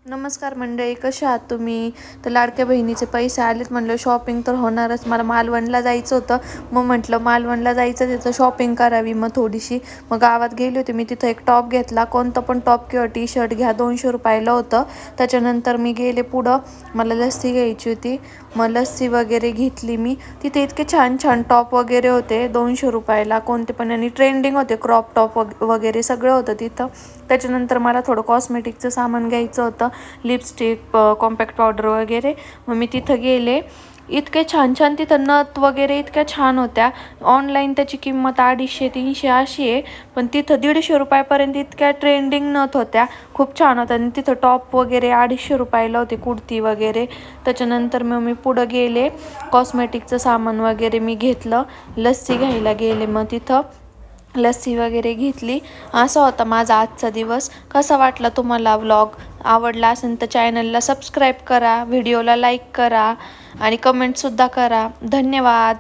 नमस्कार मंडळी, कशा आहात तुम्ही? तर लाडक्या बहिणीचे पैसे आलेत, म्हणलं शॉपिंग तर होणारच. मला मालवणला जायचं होतं, मग म्हटलं मालवणला जायचं तिथं शॉपिंग करावी मग थोडीशी. मग गावात गेली होती मी, तिथं एक टॉप घेतला. कोणतं पण टॉप किंवा टी शर्ट घ्या, 200 रुपयाला होतं. त्याच्यानंतर मी गेले पुढं, मला लस्सी घ्यायची होती. मग लस्सी वगैरे घेतली मी. तिथे इतके छान छान टॉप वगैरे होते 200 रुपयाला, कोणते पण, आणि ट्रेंडिंग होते. क्रॉप टॉप वगैरे सगळं होतं तिथं. त्याच्यानंतर मला थोडं कॉस्मेटिकचं सामान घ्यायचं होतं, लिपस्टिक, कॉम्पॅक्ट पावडर वगैरे. मग मी तिथं गेले. इतके छान छान तिथं नथ वगैरे इतक्या छान होत्या. ऑनलाईन त्याची किंमत 250-300 अशी आहे, पण तिथं 150 रुपयापर्यंत इतक्या ट्रेंडिंग नथ होत्या. खूप छान होत्या. आणि तिथं टॉप वगैरे 250 रुपयाला होते, कुर्ती वगैरे. त्याच्यानंतर मग मी पुढं गेले, कॉस्मेटिकचं सामान वगैरे मी घेतलं. लस्सी घ्यायला गेले, मग तिथं लस्सी वगैरे घेतली. असा होता माझा आजचा दिवस. कसा वाटला तुम्हाला व्लॉग? आवडला असेल तर चॅनलला सबस्क्राईब करा, व्हिडिओला लाईक करा आणि कमेंटसुद्धा करा. धन्यवाद.